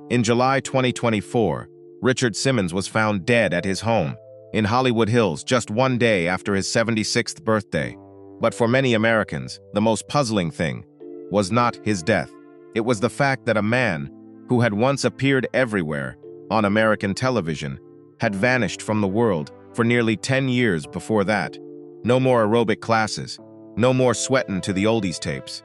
In July 2024, Richard Simmons was found dead at his home in Hollywood Hills just one day after his 76th birthday. But for many Americans, the most puzzling thing was not his death. It was the fact that a man who had once appeared everywhere on American television had vanished from the world for nearly 10 years before that. No more aerobic classes, no more Sweatin to the Oldies tapes,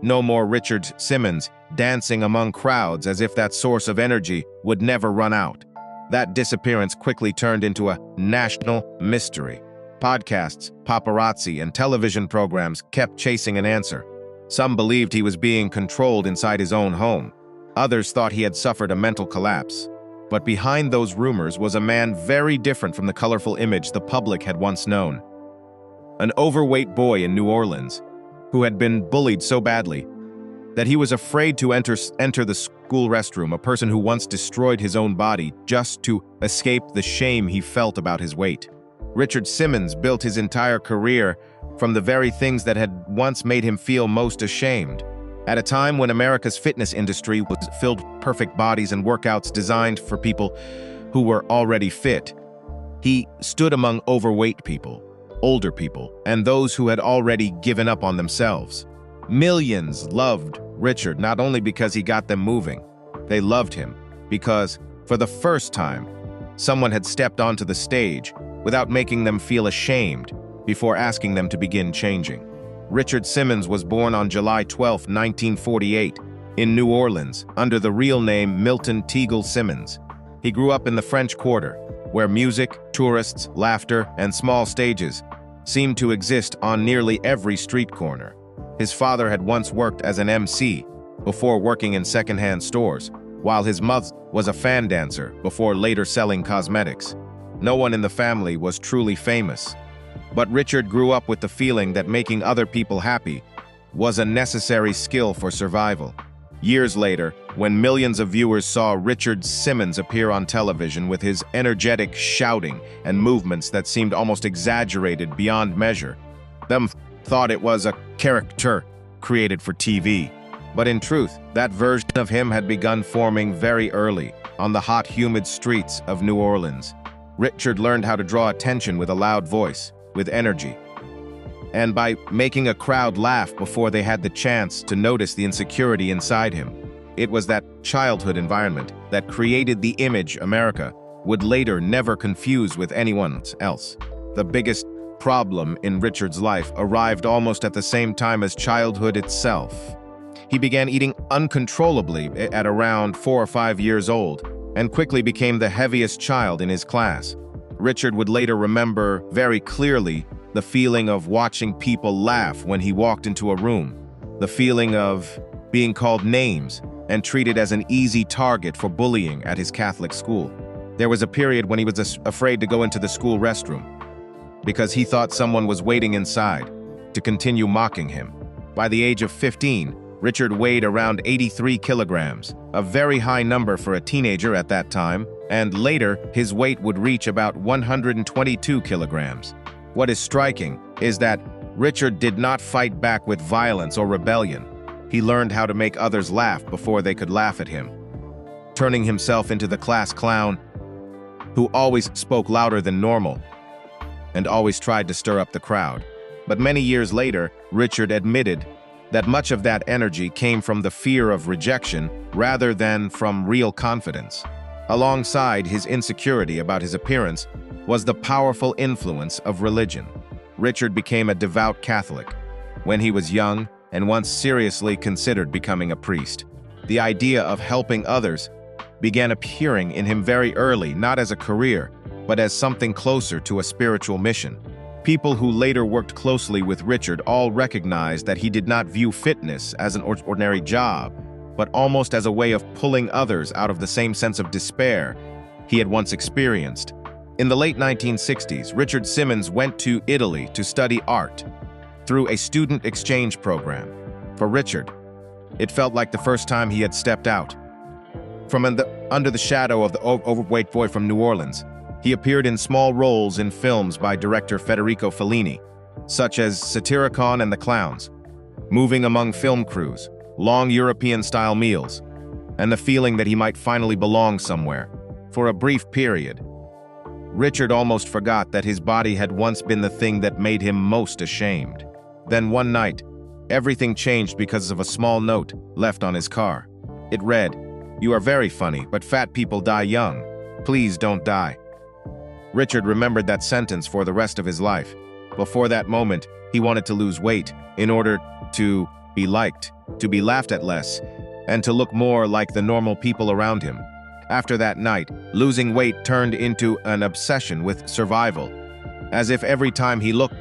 no more Richard Simmons dancing among crowds as if that source of energy would never run out. That disappearance quickly turned into a national mystery. Podcasts, paparazzi, and television programs kept chasing an answer. Some believed he was being controlled inside his own home. Others thought he had suffered a mental collapse. But behind those rumors was a man very different from the colorful image the public had once known. An overweight boy in New Orleans who had been bullied so badly that he was afraid to enter the school restroom, a person who once destroyed his own body just to escape the shame he felt about his weight. Richard Simmons built his entire career from the very things that had once made him feel most ashamed. At a time when America's fitness industry was filled with perfect bodies and workouts designed for people who were already fit, he stood among overweight people, older people, and those who had already given up on themselves. Millions loved Richard not only because he got them moving, they loved him because, for the first time, someone had stepped onto the stage without making them feel ashamed before asking them to begin changing. Richard Simmons was born on July 12, 1948, in New Orleans, under the real name Milton Teagle Simmons. He grew up in the French Quarter, where music, tourists, laughter, and small stages seemed to exist on nearly every street corner. His father had once worked as an MC before working in secondhand stores, while his mother was a fan dancer before later selling cosmetics. No one in the family was truly famous, but Richard grew up with the feeling that making other people happy was a necessary skill for survival. Years later, when millions of viewers saw Richard Simmons appear on television with his energetic shouting and movements that seemed almost exaggerated beyond measure, them thought it was a character created for TV. But in truth, that version of him had begun forming very early on the hot, humid streets of New Orleans. Richard learned how to draw attention with a loud voice, with energy, and by making a crowd laugh before they had the chance to notice the insecurity inside him. It was that childhood environment that created the image America would later never confuse with anyone else. The biggest problem in Richard's life arrived almost at the same time as childhood itself. He began eating uncontrollably at around 4 or 5 years old and quickly became the heaviest child in his class. Richard would later remember very clearly the feeling of watching people laugh when he walked into a room, the feeling of being called names and treated as an easy target for bullying at his Catholic school. There was a period when he was afraid to go into the school restroom because he thought someone was waiting inside to continue mocking him. By the age of 15, Richard weighed around 83 kilograms, a very high number for a teenager at that time, and later his weight would reach about 122 kilograms. What is striking is that Richard did not fight back with violence or rebellion. He learned how to make others laugh before they could laugh at him, turning himself into the class clown who always spoke louder than normal and always tried to stir up the crowd. But many years later, Richard admitted that much of that energy came from the fear of rejection rather than from real confidence. Alongside his insecurity about his appearance was the powerful influence of religion. Richard became a devout Catholic when he was young and once seriously considered becoming a priest. The idea of helping others began appearing in him very early, not as a career, but as something closer to a spiritual mission. People who later worked closely with Richard all recognized that he did not view fitness as an ordinary job, but almost as a way of pulling others out of the same sense of despair he had once experienced. In the late 1960s, Richard Simmons went to Italy to study art through a student exchange program. For Richard, it felt like the first time he had stepped out from under the shadow of the overweight boy from New Orleans. He appeared in small roles in films by director Federico Fellini, such as Satyricon and the Clowns, moving among film crews, long European-style meals, and the feeling that he might finally belong somewhere. For a brief period, Richard almost forgot that his body had once been the thing that made him most ashamed. Then one night, everything changed because of a small note left on his car. It read, "You are very funny, but fat people die young. Please don't die." Richard remembered that sentence for the rest of his life. Before that moment, he wanted to lose weight in order to be liked, to be laughed at less, and to look more like the normal people around him. After that night, losing weight turned into an obsession with survival. As if every time he looked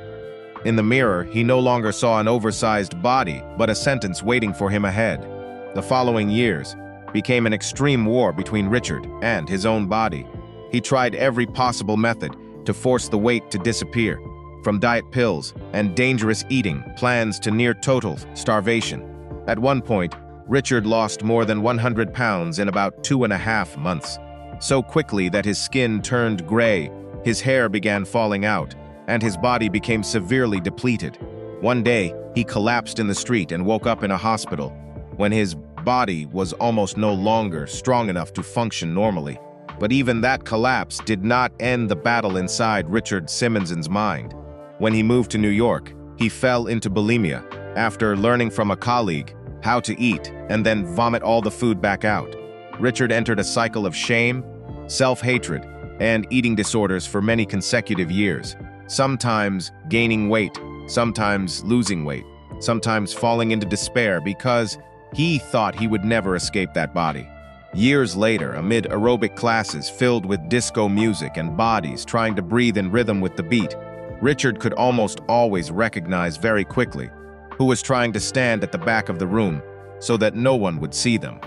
in the mirror, he no longer saw an oversized body, but a sentence waiting for him ahead. The following years became an extreme war between Richard and his own body. He tried every possible method to force the weight to disappear, from diet pills and dangerous eating plans to near total starvation. At one point, Richard lost more than 100 pounds in about 2.5 months, so quickly that his skin turned gray, his hair began falling out, and his body became severely depleted. One day, he collapsed in the street and woke up in a hospital when his body was almost no longer strong enough to function normally. But even that collapse did not end the battle inside Richard Simmons' mind. When he moved to New York, he fell into bulimia after learning from a colleague how to eat and then vomit all the food back out. Richard entered a cycle of shame, self-hatred, and eating disorders for many consecutive years, sometimes gaining weight, sometimes losing weight, sometimes falling into despair because he thought he would never escape that body. Years later, amid aerobic classes filled with disco music and bodies trying to breathe in rhythm with the beat, Richard could almost always recognize very quickly who was trying to stand at the back of the room so that no one would see them.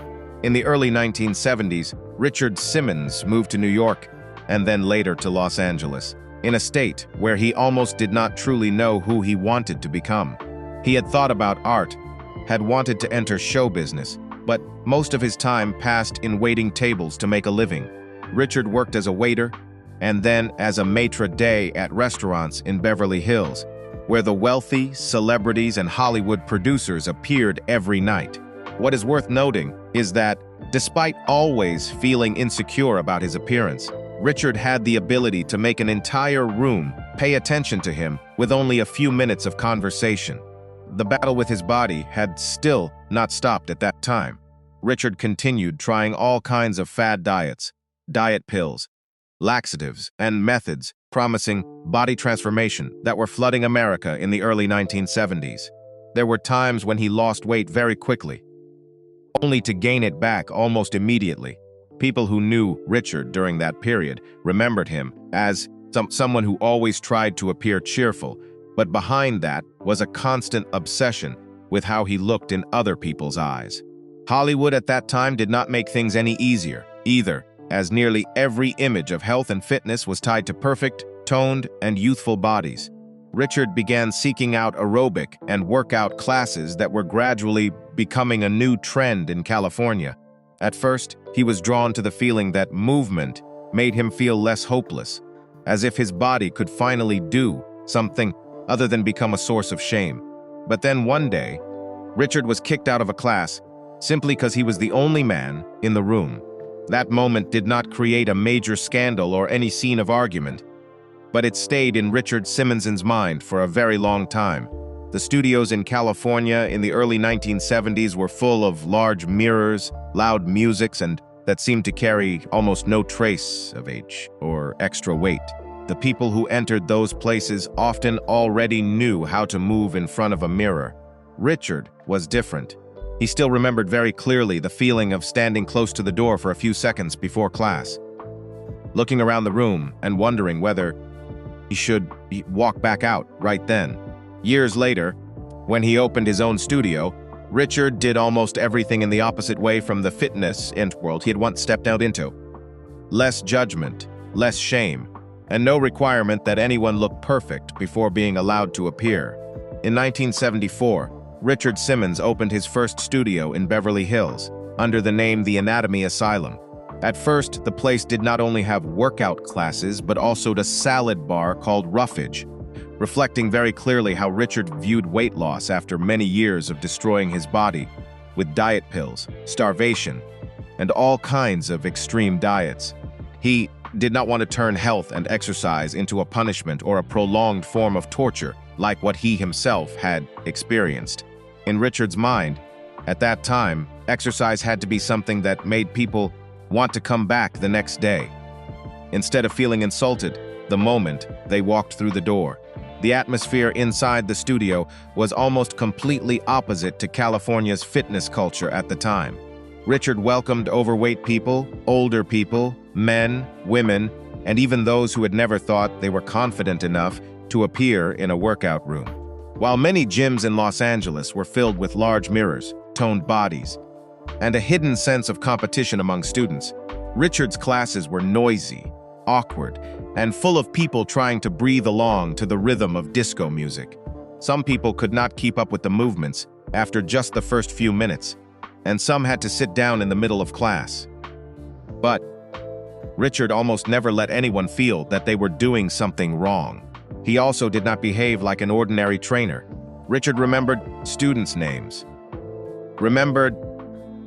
In the early 1970s, Richard Simmons moved to New York and then later to Los Angeles, in a state where he almost did not truly know who he wanted to become. He had thought about art, had wanted to enter show business, but most of his time passed in waiting tables to make a living. Richard worked as a waiter and then as a maitre d' at restaurants in Beverly Hills, where the wealthy, celebrities, and Hollywood producers appeared every night. What is worth noting is that, despite always feeling insecure about his appearance, Richard had the ability to make an entire room pay attention to him with only a few minutes of conversation. The battle with his body had still not stopped at that time. Richard continued trying all kinds of fad diets, diet pills, laxatives, and methods promising body transformation that were flooding America in the early 1970s. There were times when he lost weight very quickly, only to gain it back almost immediately. People who knew Richard during that period remembered him as someone who always tried to appear cheerful, but behind that was a constant obsession with how he looked in other people's eyes. Hollywood at that time did not make things any easier, either, as nearly every image of health and fitness was tied to perfect, toned, and youthful bodies. Richard began seeking out aerobic and workout classes that were gradually becoming a new trend in California. At first, he was drawn to the feeling that movement made him feel less hopeless, as if his body could finally do something other than become a source of shame. But then one day, Richard was kicked out of a class simply because he was the only man in the room. That moment did not create a major scandal or any scene of argument, but it stayed in Richard Simmons' mind for a very long time. The studios in California in the early 1970s were full of large mirrors, loud musics, and that seemed to carry almost no trace of age or extra weight. The people who entered those places often already knew how to move in front of a mirror. Richard was different. He still remembered very clearly the feeling of standing close to the door for a few seconds before class, looking around the room and wondering whether he should walk back out right then. Years later, when he opened his own studio, Richard did almost everything in the opposite way from the fitness world he had once stepped out into. Less judgment, less shame, and no requirement that anyone look perfect before being allowed to appear. In 1974, Richard Simmons opened his first studio in Beverly Hills, under the name The Anatomy Asylum. At first, the place did not only have workout classes, but also a salad bar called Roughage, reflecting very clearly how Richard viewed weight loss after many years of destroying his body with diet pills, starvation, and all kinds of extreme diets. He did not want to turn health and exercise into a punishment or a prolonged form of torture like what he himself had experienced. In Richard's mind, at that time, exercise had to be something that made people want to come back the next day, instead of feeling insulted the moment they walked through the door. The atmosphere inside the studio was almost completely opposite to California's fitness culture at the time. Richard welcomed overweight people, older people, men, women, and even those who had never thought they were confident enough to appear in a workout room. While many gyms in Los Angeles were filled with large mirrors, toned bodies, and a hidden sense of competition among students, Richard's classes were noisy, awkward, and full of people trying to breathe along to the rhythm of disco music. Some people could not keep up with the movements after just the first few minutes, and some had to sit down in the middle of class. But Richard almost never let anyone feel that they were doing something wrong. He also did not behave like an ordinary trainer. Richard remembered students' names, remembered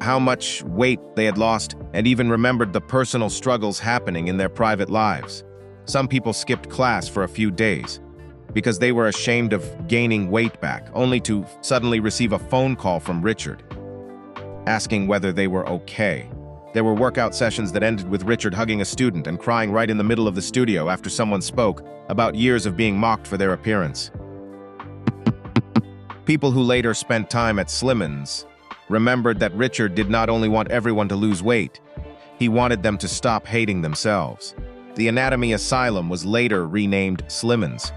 how much weight they had lost, and even remembered the personal struggles happening in their private lives. Some people skipped class for a few days because they were ashamed of gaining weight back, only to suddenly receive a phone call from Richard asking whether they were okay. There were workout sessions that ended with Richard hugging a student and crying right in the middle of the studio after someone spoke about years of being mocked for their appearance. People who later spent time at Slimmons remembered that Richard did not only want everyone to lose weight, he wanted them to stop hating themselves. The Anatomy Asylum was later renamed Slimmons,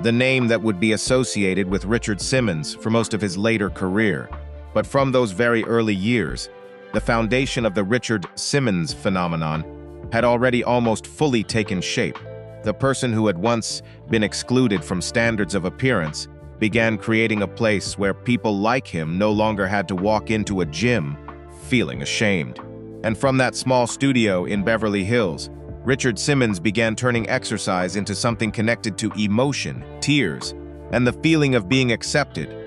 the name that would be associated with Richard Simmons for most of his later career. But from those very early years, the foundation of the Richard Simmons phenomenon had already almost fully taken shape. The person who had once been excluded from standards of appearance began creating a place where people like him no longer had to walk into a gym feeling ashamed. And from that small studio in Beverly Hills, Richard Simmons began turning exercise into something connected to emotion, tears, and the feeling of being accepted,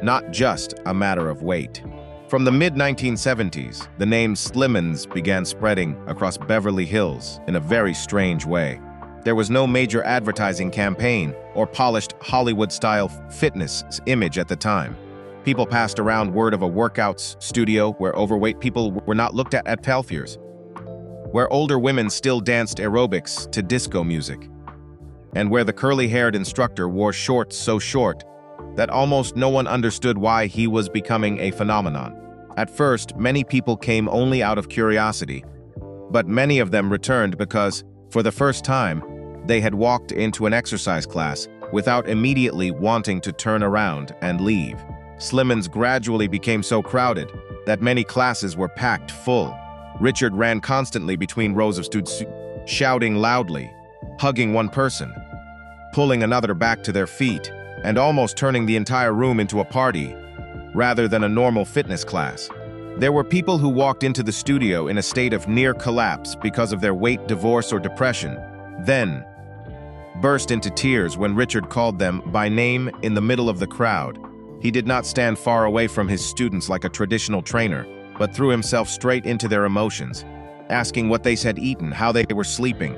not just a matter of weight. From the mid-1970s, the name Slimmons began spreading across Beverly Hills in a very strange way. There was no major advertising campaign or polished Hollywood-style fitness image at the time. People passed around word of a workouts studio where overweight people were not looked at healthiers, where older women still danced aerobics to disco music, and where the curly-haired instructor wore shorts so short that almost no one understood why he was becoming a phenomenon. At first, many people came only out of curiosity, but many of them returned because, for the first time, they had walked into an exercise class without immediately wanting to turn around and leave. Slimmons gradually became so crowded that many classes were packed full. Richard ran constantly between rows of students, shouting loudly, hugging one person, pulling another back to their feet, and almost turning the entire room into a party rather than a normal fitness class. There were people who walked into the studio in a state of near collapse because of their weight, divorce, or depression, then burst into tears when Richard called them by name in the middle of the crowd. He did not stand far away from his students like a traditional trainer, but threw himself straight into their emotions, asking what they had eaten, how they were sleeping,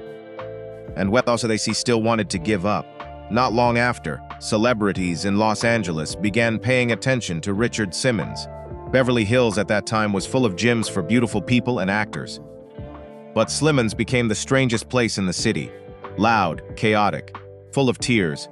and what also they still wanted to give up. Not long after, celebrities in Los Angeles began paying attention to Richard Simmons. Beverly Hills at that time was full of gyms for beautiful people and actors. But Slimmons became the strangest place in the city, loud, chaotic, full of tears,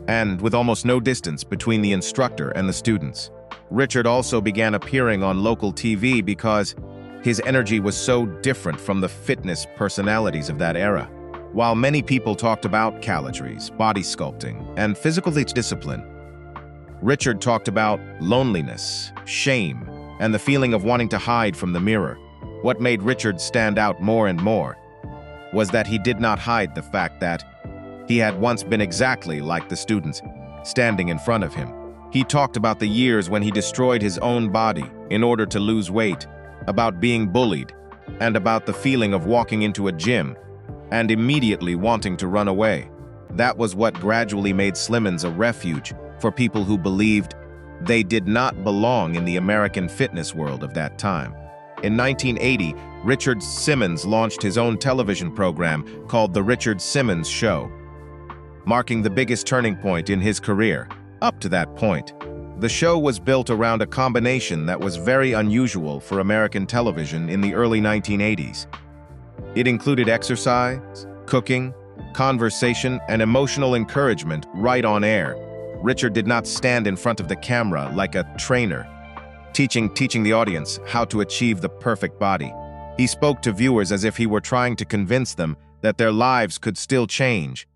and with almost no distance between the instructor and the students. Richard also began appearing on local TV because his energy was so different from the fitness personalities of that era. While many people talked about calories, body sculpting, and physical discipline, Richard talked about loneliness, shame, and the feeling of wanting to hide from the mirror. What made Richard stand out more and more was that he did not hide the fact that he had once been exactly like the students standing in front of him. He talked about the years when he destroyed his own body in order to lose weight, about being bullied, and about the feeling of walking into a gym and immediately wanting to run away. That was what gradually made Slimmons a refuge for people who believed they did not belong in the American fitness world of that time. In 1980, Richard Simmons launched his own television program called The Richard Simmons Show, marking the biggest turning point in his career. Up to that point, the show was built around a combination that was very unusual for American television in the early 1980s. It included exercise, cooking, conversation, and emotional encouragement right on air. Richard did not stand in front of the camera like a trainer, teaching the audience how to achieve the perfect body. He spoke to viewers as if he were trying to convince them that their lives could still change,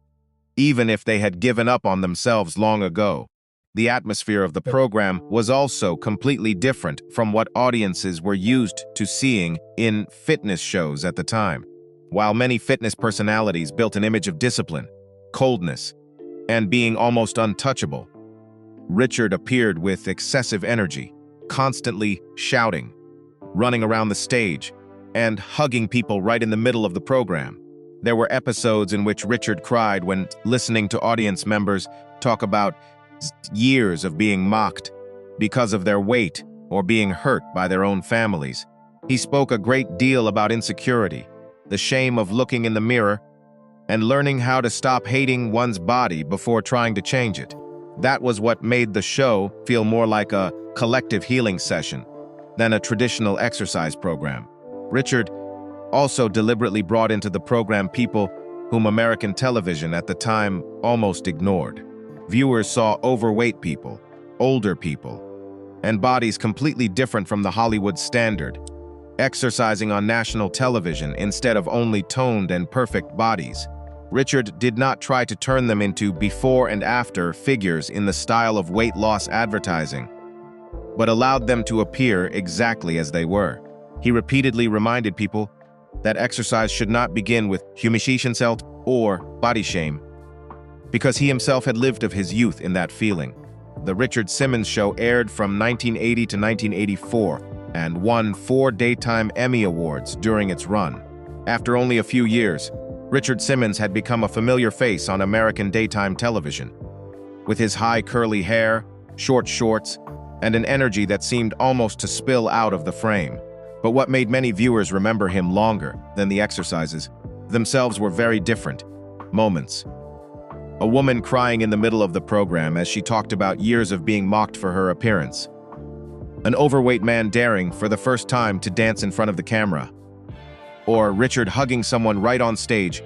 even if they had given up on themselves long ago. The atmosphere of the program was also completely different from what audiences were used to seeing in fitness shows at the time. While many fitness personalities built an image of discipline, coldness, and being almost untouchable, Richard appeared with excessive energy, constantly shouting, running around the stage, and hugging people right in the middle of the program. There were episodes in which Richard cried when listening to audience members talk about years of being mocked because of their weight or being hurt by their own families. He spoke a great deal about insecurity, the shame of looking in the mirror, and learning how to stop hating one's body before trying to change it. That was what made the show feel more like a collective healing session than a traditional exercise program. Richard also deliberately brought into the program people whom American television at the time almost ignored. Viewers saw overweight people, older people, and bodies completely different from the Hollywood standard, exercising on national television instead of only toned and perfect bodies. Richard did not try to turn them into before and after figures in the style of weight loss advertising, but allowed them to appear exactly as they were. He repeatedly reminded people that exercise should not begin with humiliation or body shame, because he himself had lived of his youth in that feeling. The Richard Simmons Show aired from 1980 to 1984 and won 4 Daytime Emmy Awards during its run. After only a few years, Richard Simmons had become a familiar face on American daytime television. With his high curly hair, short shorts, and an energy that seemed almost to spill out of the frame. But what made many viewers remember him longer than the exercises themselves were very different moments. A woman crying in the middle of the program as she talked about years of being mocked for her appearance. An overweight man daring for the first time to dance in front of the camera. Or Richard hugging someone right on stage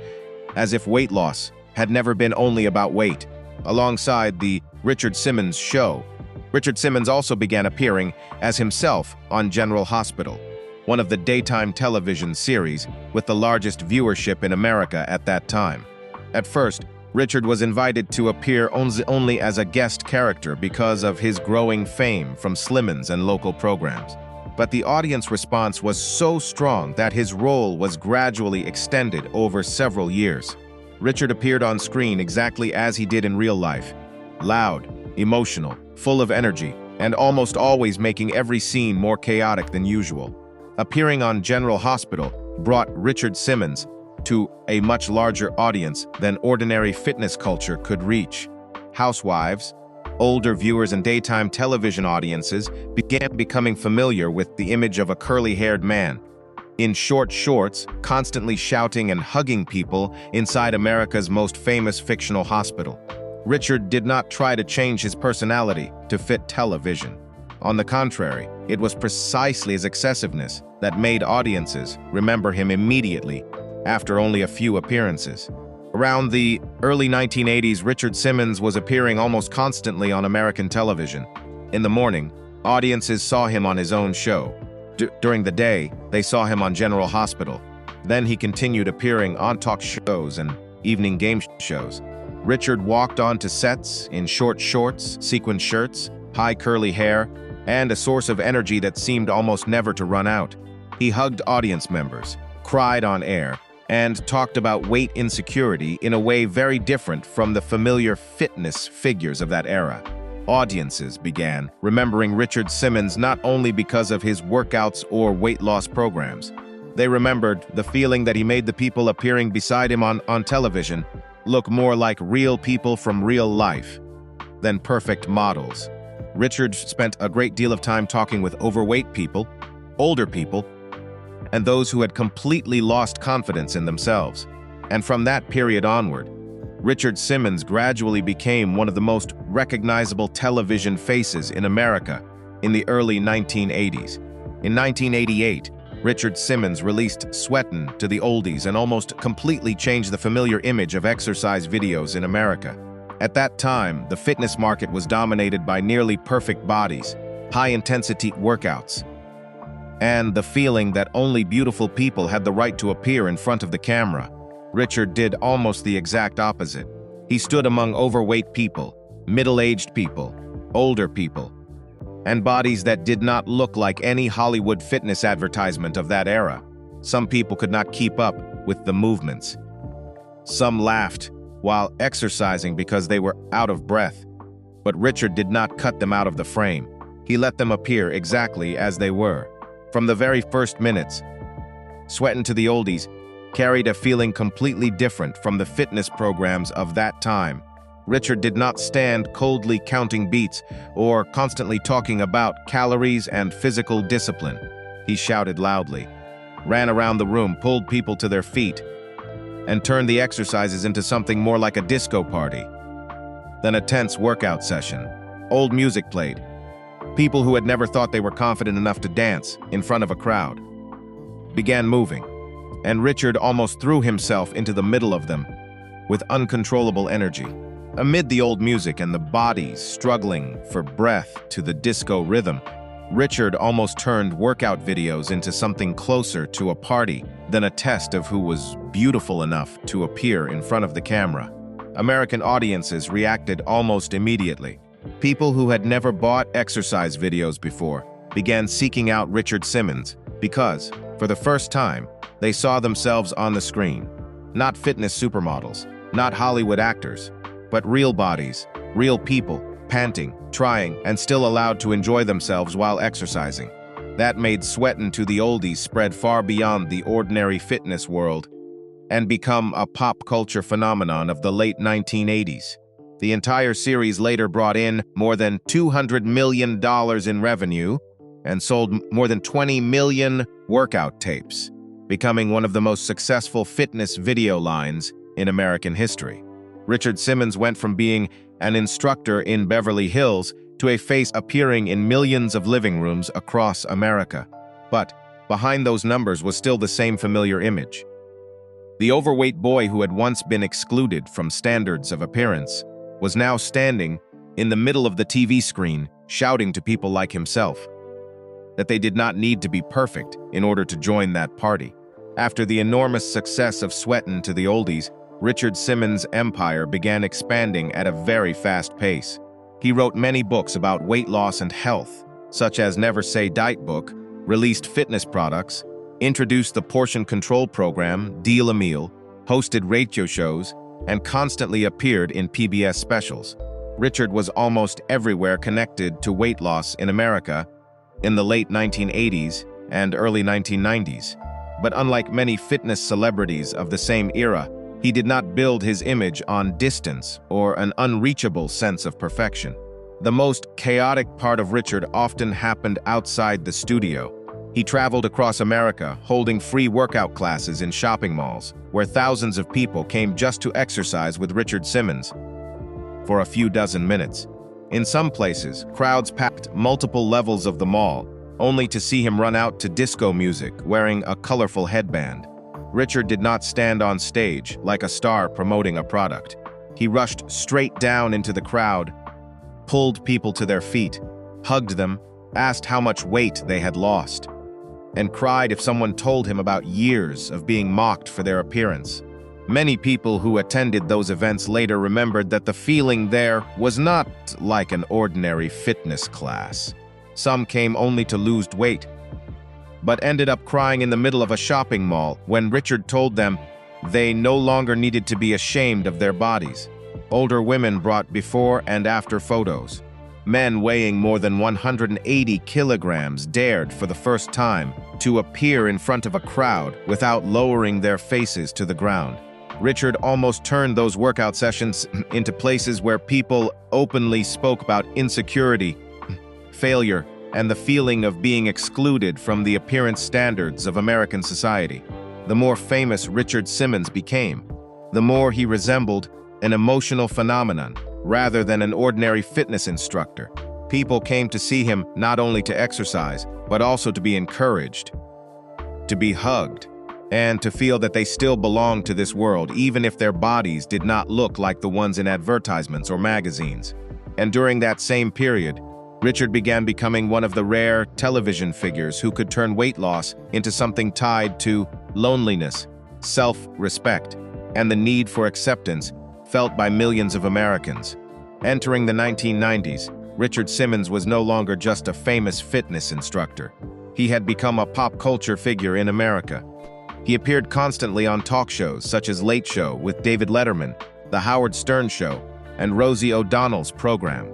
as if weight loss had never been only about weight. Alongside the Richard Simmons Show, Richard Simmons also began appearing as himself on General Hospital, one of the daytime television series with the largest viewership in America at that time. At first, Richard was invited to appear only as a guest character because of his growing fame from Slimmons and local programs. But the audience response was so strong that his role was gradually extended over several years. Richard appeared on screen exactly as he did in real life, loud, emotional, full of energy, and almost always making every scene more chaotic than usual. Appearing on General Hospital brought Richard Simmons to a much larger audience than ordinary fitness culture could reach. Housewives, older viewers, and daytime television audiences began becoming familiar with the image of a curly-haired man in short shorts, constantly shouting and hugging people inside America's most famous fictional hospital. Richard did not try to change his personality to fit television. On the contrary, it was precisely his excessiveness that made audiences remember him immediately after only a few appearances. Around the early 1980s, Richard Simmons was appearing almost constantly on American television. In the morning, audiences saw him on his own show. During the day, they saw him on General Hospital. Then he continued appearing on talk shows and evening game shows. Richard walked onto sets in short shorts, sequin shirts, high curly hair, and a source of energy that seemed almost never to run out. He hugged audience members, cried on air, and talked about weight insecurity in a way very different from the familiar fitness figures of that era. Audiences began remembering Richard Simmons not only because of his workouts or weight loss programs. They remembered the feeling that he made the people appearing beside him on television look more like real people from real life than perfect models. Richard spent a great deal of time talking with overweight people, older people, and those who had completely lost confidence in themselves. And from that period onward, Richard Simmons gradually became one of the most recognizable television faces in America in the early 1980s. In 1988, Richard Simmons released Sweatin to the Oldies and almost completely changed the familiar image of exercise videos in America. At that time, the fitness market was dominated by nearly perfect bodies, high-intensity workouts, and the feeling that only beautiful people had the right to appear in front of the camera. Richard did almost the exact opposite. He stood among overweight people, middle-aged people, older people, and bodies that did not look like any Hollywood fitness advertisement of that era. Some people could not keep up with the movements. Some laughed while exercising because they were out of breath. But Richard did not cut them out of the frame. He let them appear exactly as they were. From the very first minutes, Sweatin to the Oldies carried a feeling completely different from the fitness programs of that time. Richard did not stand coldly counting beats or constantly talking about calories and physical discipline. He shouted loudly, ran around the room, pulled people to their feet, and turned the exercises into something more like a disco party than a tense workout session. Old music played. People who had never thought they were confident enough to dance in front of a crowd began moving, and Richard almost threw himself into the middle of them with uncontrollable energy. Amid the old music and the bodies struggling for breath to the disco rhythm, Richard almost turned workout videos into something closer to a party than a test of who was beautiful enough to appear in front of the camera. American audiences reacted almost immediately. People who had never bought exercise videos before began seeking out Richard Simmons because, for the first time, they saw themselves on the screen. Not fitness supermodels, not Hollywood actors, but real bodies, real people, panting, trying, and still allowed to enjoy themselves while exercising. That made Sweatin to the Oldies spread far beyond the ordinary fitness world and become a pop culture phenomenon of the late 1980s. The entire series later brought in more than $200 million in revenue and sold more than 20 million workout tapes, becoming one of the most successful fitness video lines in American history. Richard Simmons went from being an instructor in Beverly Hills to a face appearing in millions of living rooms across America. But behind those numbers was still the same familiar image. The overweight boy who had once been excluded from standards of appearance was now standing in the middle of the TV screen, shouting to people like himself that they did not need to be perfect in order to join that party. After the enormous success of Sweatin to the Oldies, Richard Simmons' empire began expanding at a very fast pace. He wrote many books about weight loss and health, such as Never Say Diet book, released fitness products, introduced the portion control program, Deal a Meal, hosted radio shows, and constantly appeared in PBS specials. Richard was almost everywhere connected to weight loss in America in the late 1980s and early 1990s. But unlike many fitness celebrities of the same era, he did not build his image on distance or an unreachable sense of perfection. The most chaotic part of Richard often happened outside the studio. He traveled across America, holding free workout classes in shopping malls, where thousands of people came just to exercise with Richard Simmons for a few dozen minutes. In some places, crowds packed multiple levels of the mall, only to see him run out to disco music wearing a colorful headband. Richard did not stand on stage like a star promoting a product. He rushed straight down into the crowd, pulled people to their feet, hugged them, asked how much weight they had lost, and cried if someone told him about years of being mocked for their appearance. Many people who attended those events later remembered that the feeling there was not like an ordinary fitness class. Some came only to lose weight, but ended up crying in the middle of a shopping mall when Richard told them they no longer needed to be ashamed of their bodies. Older women brought before and after photos. Men weighing more than 180 kilograms dared for the first time to appear in front of a crowd without lowering their faces to the ground. Richard almost turned those workout sessions into places where people openly spoke about insecurity, failure, and the feeling of being excluded from the appearance standards of American society. The more famous Richard Simmons became, the more he resembled an emotional phenomenon rather than an ordinary fitness instructor. People came to see him not only to exercise, but also to be encouraged, to be hugged, and to feel that they still belonged to this world, even if their bodies did not look like the ones in advertisements or magazines. And during that same period, Richard began becoming one of the rare television figures who could turn weight loss into something tied to loneliness, self-respect, and the need for acceptance felt by millions of Americans. Entering the 1990s, Richard Simmons was no longer just a famous fitness instructor. He had become a pop culture figure in America. He appeared constantly on talk shows such as Late Show with David Letterman, The Howard Stern Show, and Rosie O'Donnell's program.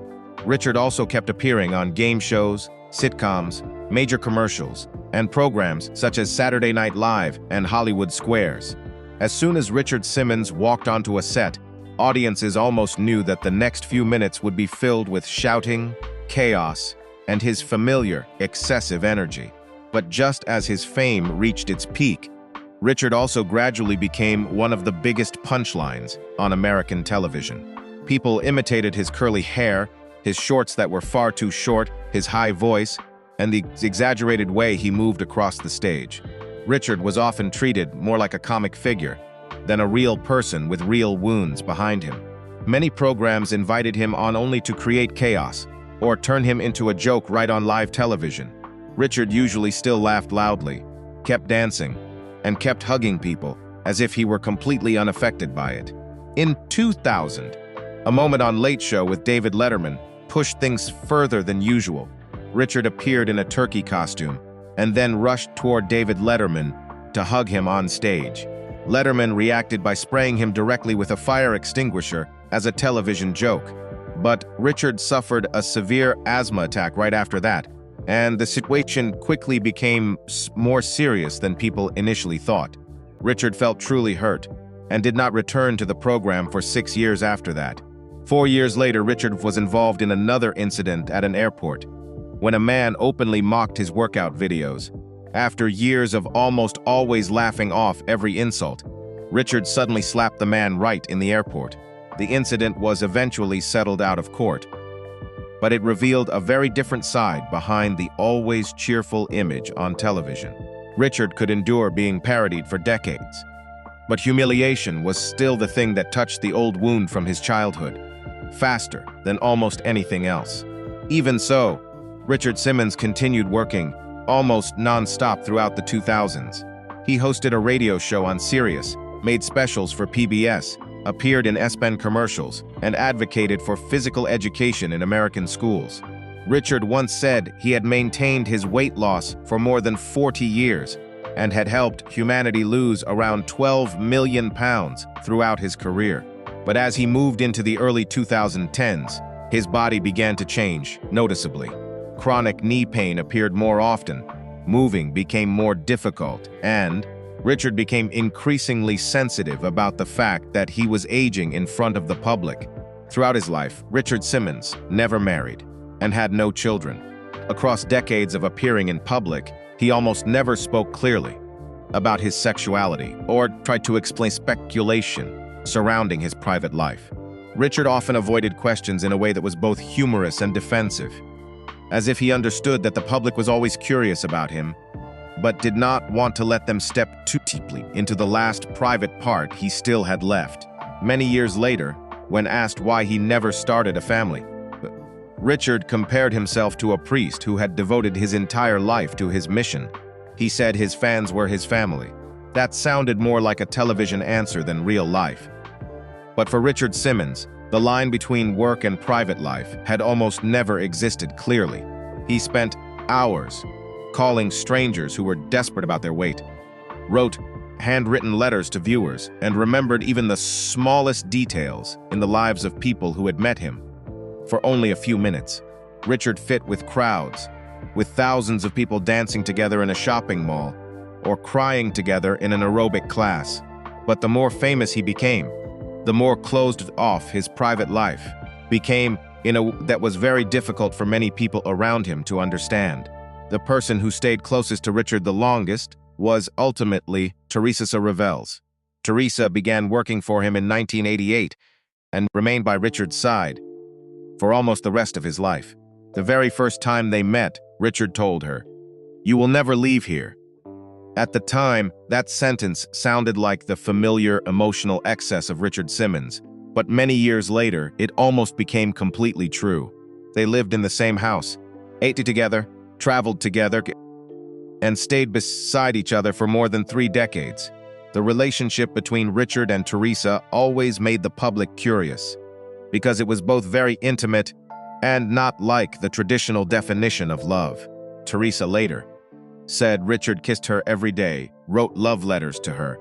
Richard also kept appearing on game shows, sitcoms, major commercials, and programs such as Saturday Night Live and Hollywood Squares. As soon as Richard Simmons walked onto a set, audiences almost knew that the next few minutes would be filled with shouting, chaos, and his familiar, excessive energy. But just as his fame reached its peak, Richard also gradually became one of the biggest punchlines on American television. People imitated his curly hair, his shorts that were far too short, his high voice, and the exaggerated way he moved across the stage. Richard was often treated more like a comic figure than a real person with real wounds behind him. Many programs invited him on only to create chaos or turn him into a joke right on live television. Richard usually still laughed loudly, kept dancing, and kept hugging people as if he were completely unaffected by it. In 2000, a moment on Late Show with David Letterman pushed things further than usual. Richard appeared in a turkey costume and then rushed toward David Letterman to hug him on stage. Letterman reacted by spraying him directly with a fire extinguisher as a television joke. But Richard suffered a severe asthma attack right after that, and the situation quickly became more serious than people initially thought. Richard felt truly hurt and did not return to the program for 6 years after that. 4 years later, Richard was involved in another incident at an airport, when a man openly mocked his workout videos. After years of almost always laughing off every insult, Richard suddenly slapped the man right in the airport. The incident was eventually settled out of court, but it revealed a very different side behind the always cheerful image on television. Richard could endure being parodied for decades, but humiliation was still the thing that touched the old wound from his childhood, faster than almost anything else. Even so, Richard Simmons continued working almost non-stop throughout the 2000s. He hosted a radio show on Sirius, made specials for PBS, appeared in S-Pen commercials, and advocated for physical education in American schools. Richard once said he had maintained his weight loss for more than 40 years and had helped humanity lose around 12 million pounds throughout his career. But as he moved into the early 2010s, his body began to change noticeably. Chronic knee pain appeared more often, moving became more difficult, and Richard became increasingly sensitive about the fact that he was aging in front of the public. Throughout his life, Richard Simmons never married and had no children. Across decades of appearing in public, he almost never spoke clearly about his sexuality or tried to explain speculation surrounding his private life. Richard often avoided questions in a way that was both humorous and defensive, as if he understood that the public was always curious about him, but did not want to let them step too deeply into the last private part he still had left. Many years later, when asked why he never started a family, Richard compared himself to a priest who had devoted his entire life to his mission. He said his fans were his family. That sounded more like a television answer than real life. But for Richard Simmons, the line between work and private life had almost never existed clearly. He spent hours calling strangers who were desperate about their weight, wrote handwritten letters to viewers, and remembered even the smallest details in the lives of people who had met him. For only a few minutes, Richard fit with crowds, with thousands of people dancing together in a shopping mall or crying together in an aerobic class. But the more famous he became, the more closed off his private life became, that was very difficult for many people around him to understand. The person who stayed closest to Richard the longest was ultimately Teresa Reveles. Teresa began working for him in 1988 and remained by Richard's side for almost the rest of his life. The very first time they met, Richard told her, "You will never leave here." At the time, that sentence sounded like the familiar emotional excess of Richard Simmons, but many years later, it almost became completely true. They lived in the same house, ate together, traveled together, and stayed beside each other for more than 3 decades. The relationship between Richard and Teresa always made the public curious, because it was both very intimate and not like the traditional definition of love. Teresa later said Richard kissed her every day, wrote love letters to her,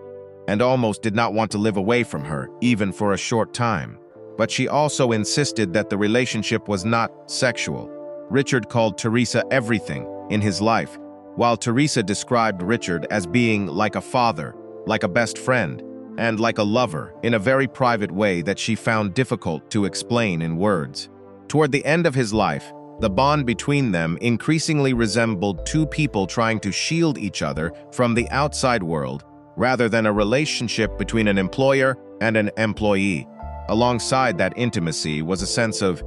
and almost did not want to live away from her, even for a short time. But she also insisted that the relationship was not sexual. Richard called Teresa everything in his life, while Teresa described Richard as being like a father, like a best friend, and like a lover in a very private way that she found difficult to explain in words. Toward the end of his life, the bond between them increasingly resembled two people trying to shield each other from the outside world, rather than a relationship between an employer and an employee. Alongside that intimacy was a sense of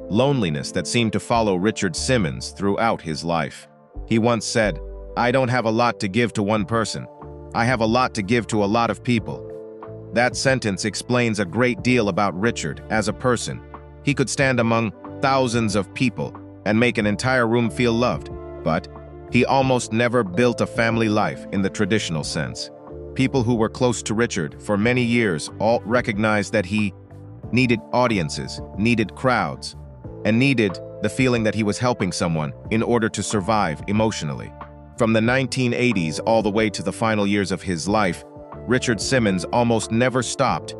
loneliness that seemed to follow Richard Simmons throughout his life. He once said, "I don't have a lot to give to one person. I have a lot to give to a lot of people." That sentence explains a great deal about Richard as a person. He could stand among thousands of people and make an entire room feel loved, but he almost never built a family life in the traditional sense. People who were close to Richard for many years all recognized that he needed audiences, needed crowds, and needed the feeling that he was helping someone in order to survive emotionally. From the 1980s all the way to the final years of his life, Richard Simmons almost never stopped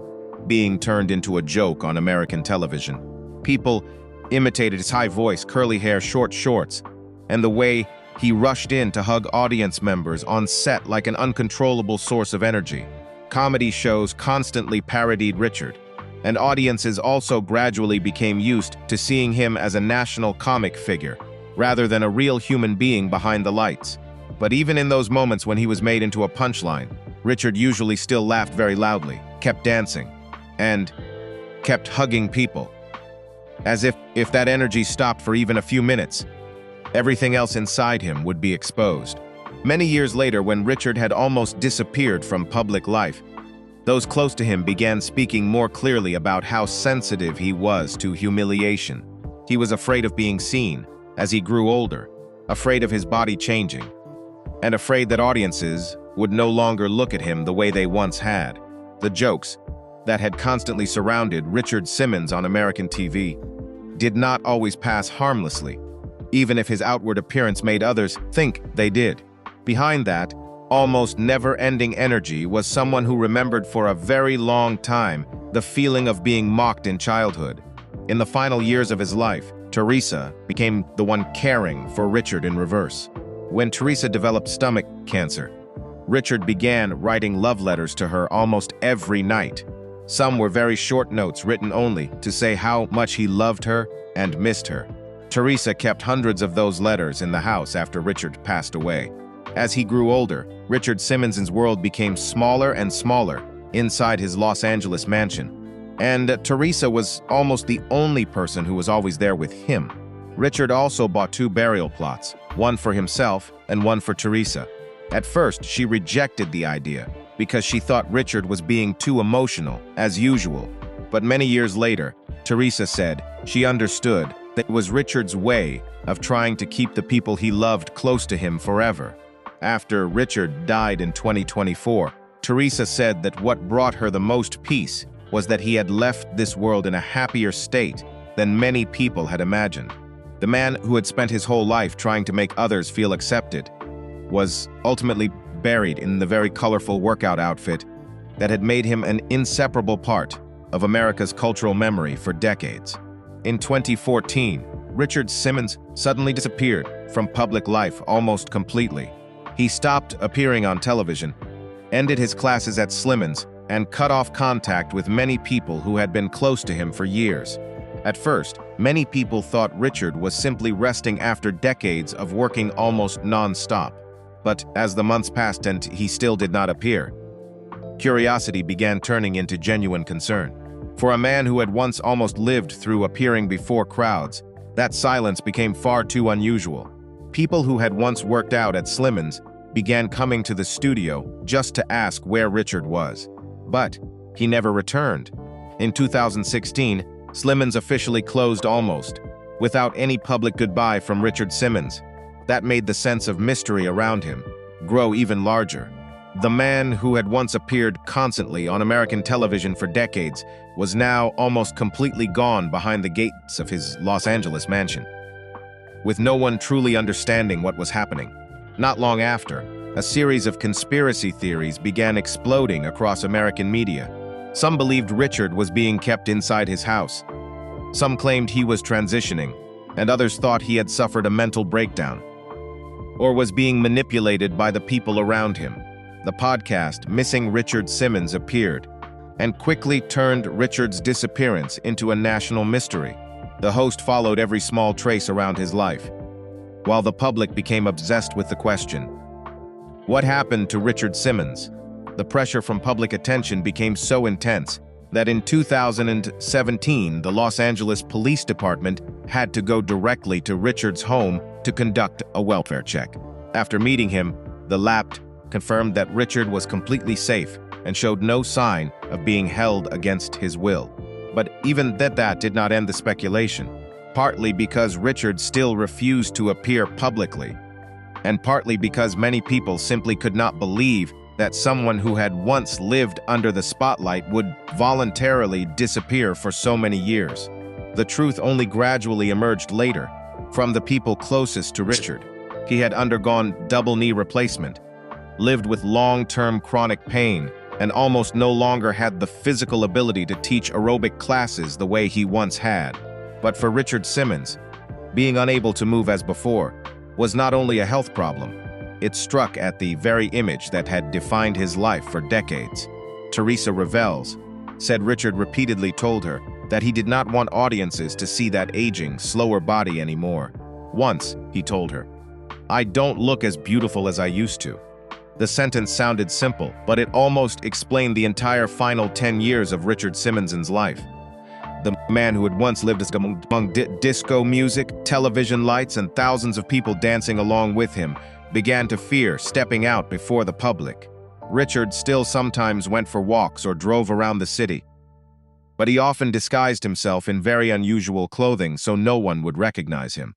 being turned into a joke on American television. People imitated his high voice, curly hair, short shorts, and the way he rushed in to hug audience members on set like an uncontrollable source of energy. Comedy shows constantly parodied Richard, and audiences also gradually became used to seeing him as a national comic figure, rather than a real human being behind the lights. But even in those moments when he was made into a punchline, Richard usually still laughed very loudly, kept dancing, and kept hugging people. As if that energy stopped for even a few minutes, everything else inside him would be exposed. Many years later, when Richard had almost disappeared from public life, those close to him began speaking more clearly about how sensitive he was to humiliation. He was afraid of being seen as he grew older, afraid of his body changing, and afraid that audiences would no longer look at him the way they once had. The jokes that had constantly surrounded Richard Simmons on American TV did not always pass harmlessly, even if his outward appearance made others think they did. Behind that almost never-ending energy was someone who remembered for a very long time the feeling of being mocked in childhood. In the final years of his life, Teresa became the one caring for Richard in reverse. When Teresa developed stomach cancer, Richard began writing love letters to her almost every night. Some were very short notes written only to say how much he loved her and missed her. Teresa kept hundreds of those letters in the house after Richard passed away. As he grew older, Richard Simmons' world became smaller and smaller inside his Los Angeles mansion, and Teresa was almost the only person who was always there with him. Richard also bought 2 burial plots, one for himself and one for Teresa. At first, she rejected the idea because she thought Richard was being too emotional, as usual. But many years later, Teresa said she understood that it was Richard's way of trying to keep the people he loved close to him forever. After Richard died in 2024, Teresa said that what brought her the most peace was that he had left this world in a happier state than many people had imagined. The man who had spent his whole life trying to make others feel accepted was ultimately buried in the very colorful workout outfit that had made him an inseparable part of America's cultural memory for decades. In 2014, Richard Simmons suddenly disappeared from public life almost completely. He stopped appearing on television, ended his classes at Slimmons, and cut off contact with many people who had been close to him for years. At first, many people thought Richard was simply resting after decades of working almost non-stop. But as the months passed and he still did not appear, curiosity began turning into genuine concern. For a man who had once almost lived through appearing before crowds, that silence became far too unusual. People who had once worked out at Slimmons began coming to the studio just to ask where Richard was. But he never returned. In 2016, Slimmons officially closed almost, without any public goodbye from Richard Simmons. That made the sense of mystery around him grow even larger. The man who had once appeared constantly on American television for decades was now almost completely gone behind the gates of his Los Angeles mansion, with no one truly understanding what was happening. Not long after, a series of conspiracy theories began exploding across American media. Some believed Richard was being kept inside his house. Some claimed he was transitioning, and others thought he had suffered a mental breakdown or was being manipulated by the people around him. The podcast Missing Richard Simmons appeared and quickly turned Richard's disappearance into a national mystery. The host followed every small trace around his life, while the public became obsessed with the question, what happened to Richard Simmons? The pressure from public attention became so intense that in 2017, the Los Angeles Police Department had to go directly to Richard's home to conduct a welfare check. After meeting him, the LAPD confirmed that Richard was completely safe and showed no sign of being held against his will. But even that did not end the speculation, partly because Richard still refused to appear publicly, and partly because many people simply could not believe that someone who had once lived under the spotlight would voluntarily disappear for so many years. The truth only gradually emerged later from the people closest to Richard. He had undergone double knee replacement, lived with long-term chronic pain, and almost no longer had the physical ability to teach aerobic classes the way he once had. But for Richard Simmons, being unable to move as before was not only a health problem, it struck at the very image that had defined his life for decades. Teresa Revels said Richard repeatedly told her that he did not want audiences to see that aging, slower body anymore. Once, he told her, "I don't look as beautiful as I used to." The sentence sounded simple, but it almost explained the entire final 10 years of Richard Simmons' life. The man who had once lived among disco music, television lights, and thousands of people dancing along with him began to fear stepping out before the public. Richard still sometimes went for walks or drove around the city, but he often disguised himself in very unusual clothing so no one would recognize him.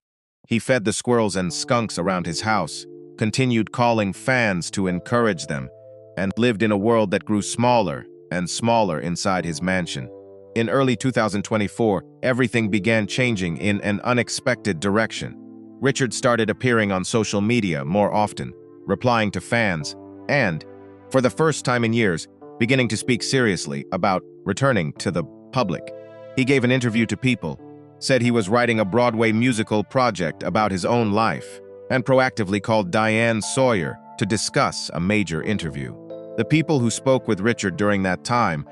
He fed the squirrels and skunks around his house, continued calling fans to encourage them, and lived in a world that grew smaller and smaller inside his mansion. In early 2024, everything began changing in an unexpected direction. Richard started appearing on social media more often, replying to fans, and, for the first time in years, beginning to speak seriously about returning to the public. He gave an interview to People, said he was writing a Broadway musical project about his own life, and proactively called Diane Sawyer to discuss a major interview. The people who spoke with Richard during that time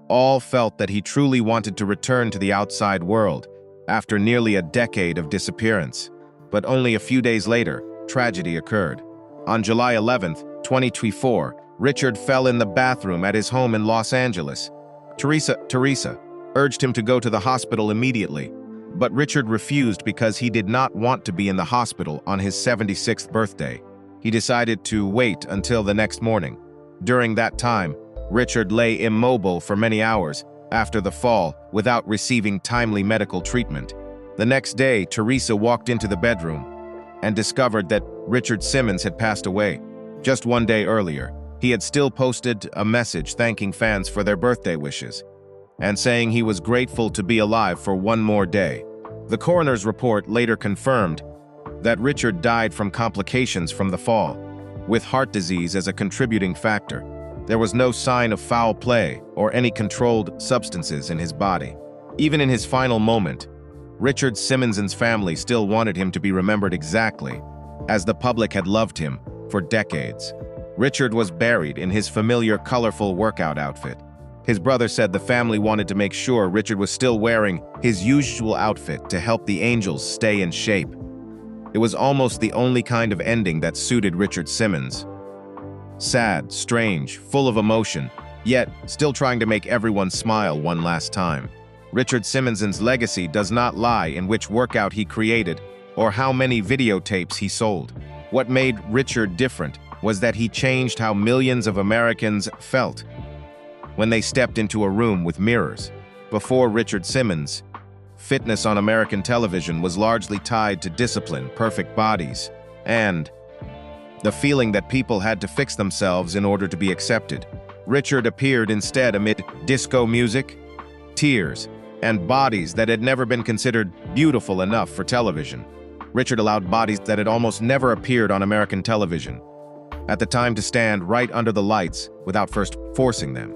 all felt that he truly wanted to return to the outside world after nearly a decade of disappearance. But only a few days later, tragedy occurred. On July 11, 2024, Richard fell in the bathroom at his home in Los Angeles. Teresa urged him to go to the hospital immediately, but Richard refused because he did not want to be in the hospital on his 76th birthday. He decided to wait until the next morning. During that time, Richard lay immobile for many hours after the fall without receiving timely medical treatment. The next day, Teresa walked into the bedroom and discovered that Richard Simmons had passed away. Just one day earlier, he had still posted a message thanking fans for their birthday wishes and saying he was grateful to be alive for one more day. The coroner's report later confirmed that Richard died from complications from the fall, with heart disease as a contributing factor. There was no sign of foul play or any controlled substances in his body. Even in his final moment, Richard Simmons' family still wanted him to be remembered exactly as the public had loved him for decades. Richard was buried in his familiar colorful workout outfit, His brother said the family wanted to make sure Richard was still wearing his usual outfit to help the angels stay in shape. It was almost the only kind of ending that suited Richard Simmons. Sad, strange, full of emotion, yet still trying to make everyone smile one last time. Richard Simmons' legacy does not lie in which workout he created or how many videotapes he sold. What made Richard different was that he changed how millions of Americans felt when they stepped into a room with mirrors. Before Richard Simmons, fitness on American television was largely tied to discipline, perfect bodies, and the feeling that people had to fix themselves in order to be accepted. Richard appeared instead amid disco music, tears, and bodies that had never been considered beautiful enough for television. Richard allowed bodies that had almost never appeared on American television at the time to stand right under the lights without first forcing them.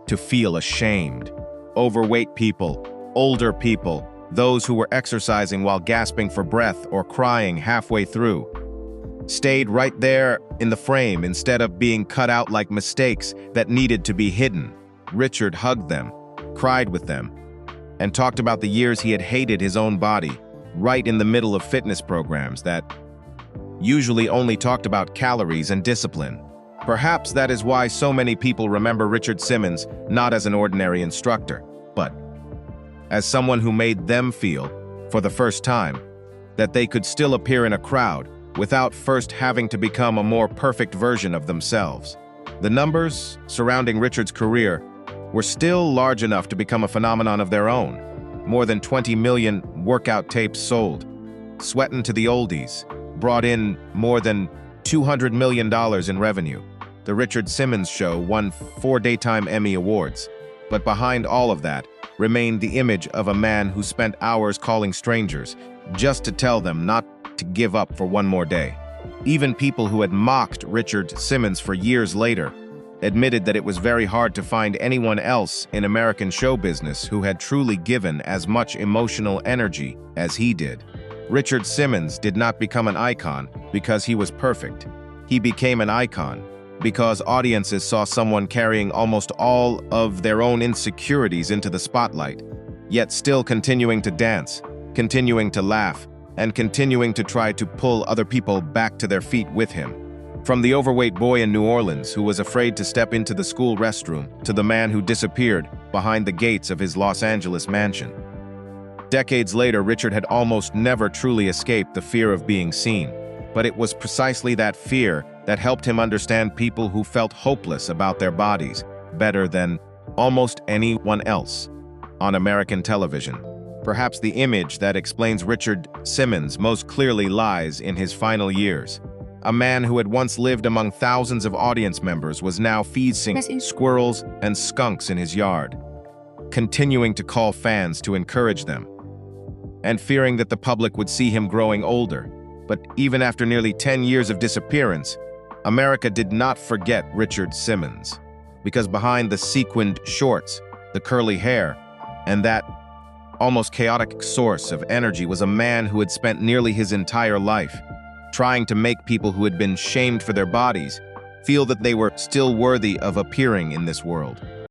To feel ashamed. Overweight people, older people, those who were exercising while gasping for breath or crying halfway through, stayed right there in the frame instead of being cut out like mistakes that needed to be hidden. Richard hugged them, cried with them, and talked about the years he had hated his own body, right in the middle of fitness programs that usually only talked about calories and discipline. Perhaps that is why so many people remember Richard Simmons not as an ordinary instructor, but as someone who made them feel, for the first time, that they could still appear in a crowd without first having to become a more perfect version of themselves. The numbers surrounding Richard's career were still large enough to become a phenomenon of their own. More than 20 million workout tapes sold. Sweatin to the Oldies brought in more than $200 million in revenue. The Richard Simmons Show won 4 Daytime Emmy Awards. But behind all of that remained the image of a man who spent hours calling strangers just to tell them not to give up for one more day. Even people who had mocked Richard Simmons for years later admitted that it was very hard to find anyone else in American show business who had truly given as much emotional energy as he did. Richard Simmons did not become an icon because he was perfect. He became an icon because audiences saw someone carrying almost all of their own insecurities into the spotlight, yet still continuing to dance, continuing to laugh, and continuing to try to pull other people back to their feet with him. From the overweight boy in New Orleans who was afraid to step into the school restroom to the man who disappeared behind the gates of his Los Angeles mansion. Decades later, Richard had almost never truly escaped the fear of being seen, but it was precisely that fear that helped him understand people who felt hopeless about their bodies better than almost anyone else on American television. Perhaps the image that explains Richard Simmons most clearly lies in his final years. A man who had once lived among thousands of audience members was now feeding squirrels and skunks in his yard, continuing to call fans to encourage them, and fearing that the public would see him growing older. But even after nearly 10 years of disappearance, America did not forget Richard Simmons, because behind the sequined shorts, the curly hair, and that almost chaotic source of energy was a man who had spent nearly his entire life trying to make people who had been shamed for their bodies feel that they were still worthy of appearing in this world.